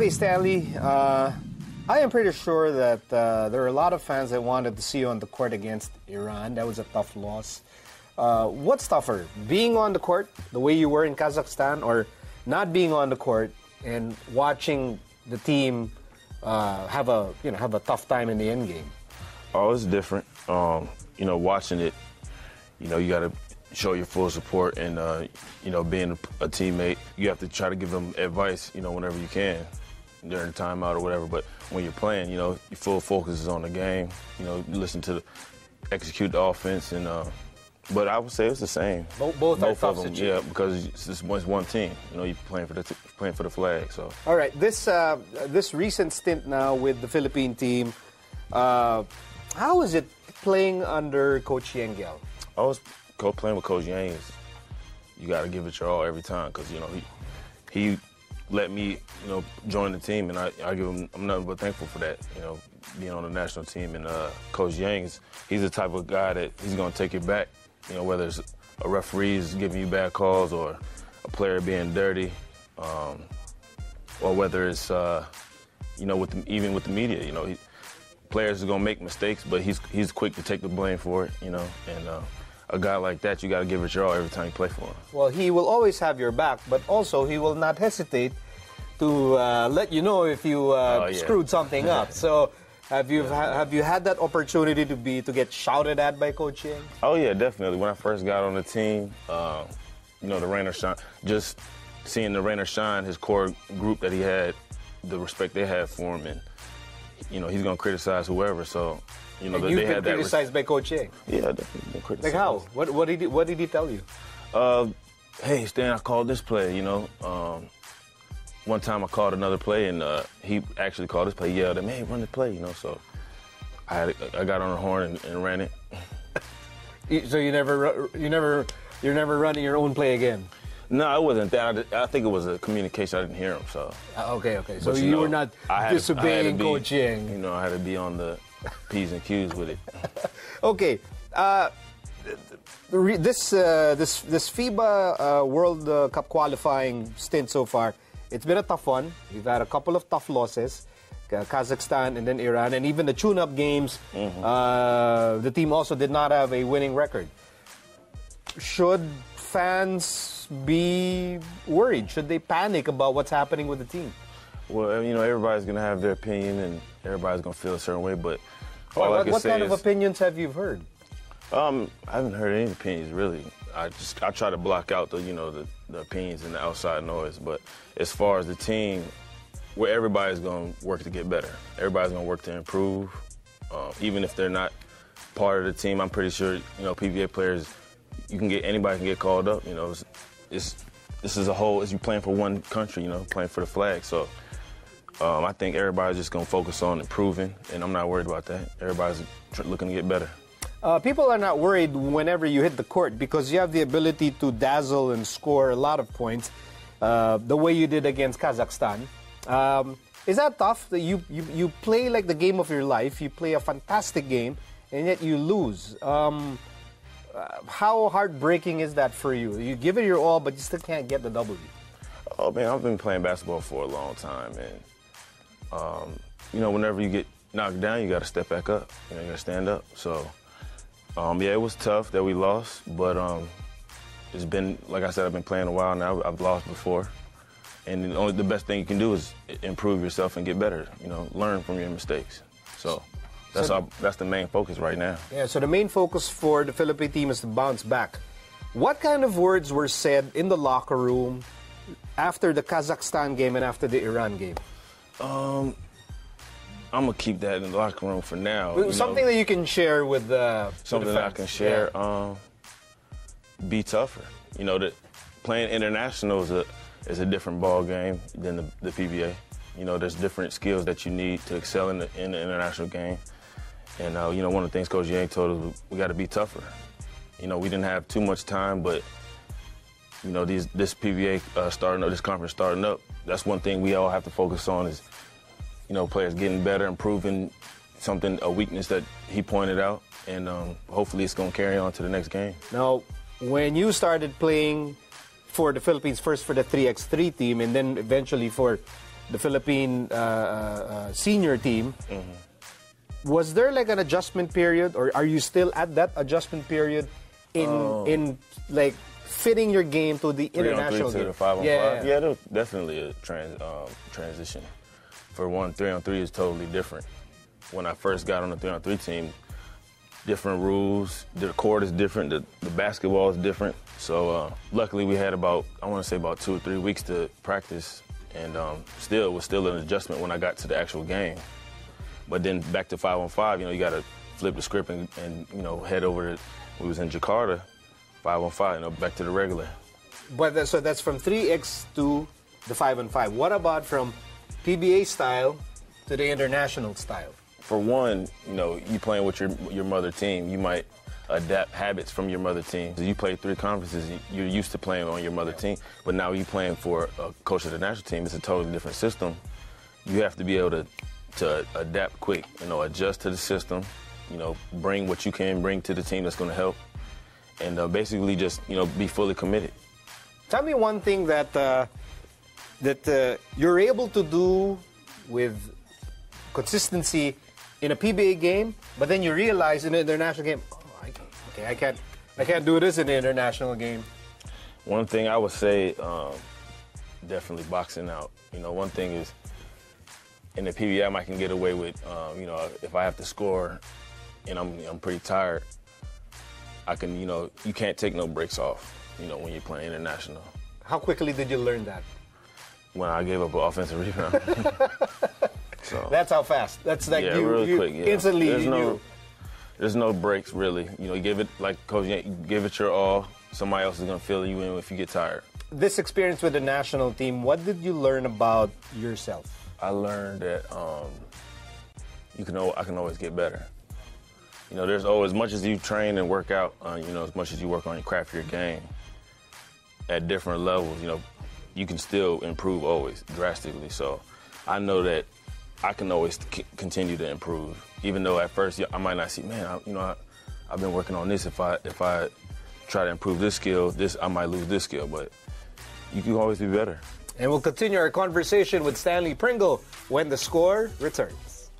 Okay, Stanley, I am pretty sure that there are a lot of fans that wanted to see you on the court against Iran. That was a tough loss. What's tougher, being on the court the way you were in Kazakhstan, or not being on the court and watching the team have a tough time in the end game? Oh, it's different. Watching it, you got to show your full support, and being a teammate, you have to try to give them advice, whenever you can during the timeout or whatever. But when you're playing, your full focus is on the game. Execute the offense, and but I would say it's the same. Both are tough of them, situations. yeah, because it's one team. You're playing for the flag. So. All right, this recent stint now with the Philippine team, how is it playing under Coach Yengel? I was playing with Coach Yang. You got to give it your all every time, because he let me join the team, and I'm nothing but thankful for that. Being on the national team, and Coach Yang, he's the type of guy that he's going to take it back. Whether it's a referee is giving you bad calls, or a player being dirty, or whether it's even with the media. Players are going to make mistakes, but he's quick to take the blame for it. And a guy like that, you got to give it your all every time you play for him. Well, he will always have your back, but also he will not hesitate to let you know if you screwed something up. So, have you had that opportunity to get shouted at by Coach Yang? Oh yeah, definitely. When I first got on the team, the rain or shine, just seeing the rain or shine, his core group that he had, the respect they had for him, and he's gonna criticize whoever. So. You've been criticized by Coach Yang? Yeah, definitely been criticized. Like how? What did he tell you? Hey, Stan, I called this play, One time I called another play, and he actually called this play. He yelled at me, hey, run the play, So I got on the horn and ran it. So you're never running your own play again? No, it wasn't that. I think it was a communication. I didn't hear him, so. Okay. So you were not disobeying Coach Yang? I had to be on the P's and Q's with it. Okay. This FIBA World Cup qualifying stint so far, it's been a tough one. We've had a couple of tough losses, Kazakhstan and then Iran, and even the tune-up games, the team also did not have a winning record. Should fans be worried? Should they panic about what's happening with the team? Well, everybody's going to have their opinion, and everybody's going to feel a certain way, but what kind of opinions have you heard? I haven't heard any opinions, really. I try to block out the opinions and the outside noise. But as far as the team, where everybody's going to work to get better. Everybody's going to work to improve. Even if they're not part of the team, I'm pretty sure, PBA players, anybody can get called up. This is a whole, as you playing for one country, playing for the flag. So I think everybody's just going to focus on improving, and I'm not worried about that. Everybody's looking to get better. People are not worried whenever you hit the court, because you have the ability to dazzle and score a lot of points the way you did against Kazakhstan. Is that tough? That you play like the game of your life, you play a fantastic game, and yet you lose. How heartbreaking is that for you? You give it your all, but you still can't get the W. Oh, man, I've been playing basketball for a long time, and, whenever you get knocked down, you got to step back up. You got to stand up. So, it was tough that we lost, but it's been, like I said, I've been playing a while now. I've lost before. And the best thing you can do is improve yourself and get better, learn from your mistakes. So that's the main focus right now. Yeah, so the main focus for the Philippine team is to bounce back. What kind of words were said in the locker room after the Kazakhstan game and after the Iran game? I'm going to keep that in the locker room for now. Something that you can share with something that I can share. Yeah. Be tougher. That playing international is a different ball game than the PBA. There's different skills that you need to excel in the international game. And, one of the things Coach Yang told us, we got to be tougher. We didn't have too much time, but, this PBA starting up, this conference starting up, that's one thing we all have to focus on is, players getting better, improving a weakness that he pointed out, and hopefully it's going to carry on to the next game. Now, when you started playing for the Philippines, first for the 3x3 team and then eventually for the Philippine senior team. Was there like an adjustment period, or are you still at that adjustment period in like fitting your game to the international 3-on-3 game? to the 5-on-5? Yeah. Yeah, there's definitely a transition. For one, 3-on-3 is totally different. When I first got on the 3-on-3 team, different rules, the court is different, the basketball is different. So luckily we had about 2 or 3 weeks to practice, and it was still an adjustment when I got to the actual game. But then back to 5-on-5, you got to flip the script and head over to, we was in Jakarta, 5-on-5, back to the regular. But so that's from 3x to the 5-on-5. What about from PBA style to the international style? For one, you playing with your mother team, you might adapt habits from your mother team. You play 3 conferences, you're used to playing on your mother team, but now you playing for a coach of the national team. It's a totally different system. You have to be able to adapt quick, adjust to the system, bring what you can bring to the team that's going to help, and basically just, be fully committed. Tell me one thing that you're able to do with consistency in a PBA game, but then you realize in an international game, I can't do this in the international game. One thing I would say, definitely boxing out. One thing is, in the PBA, I can get away with, if I have to score and I'm pretty tired, I can, you can't take no breaks off, when you're playing international. How quickly did you learn that? When I gave up an offensive rebound. So, that's how fast. That's like real quick. Yeah. Instantly. There's no breaks really. Give it, like Coach Yang, give it your all. Somebody else is gonna fill you in if you get tired. This experience with the national team, what did you learn about yourself? I learned that I can always get better. There's always, as much as you train and work out, as much as you work on your craft, your game, at different levels, you can still improve always drastically. So I know that I can always continue to improve, even though at first I might not see, I've been working on this. If I try to improve this skill, I might lose this skill, but you can always be better. And we'll continue our conversation with Stanley Pringle when the score returns.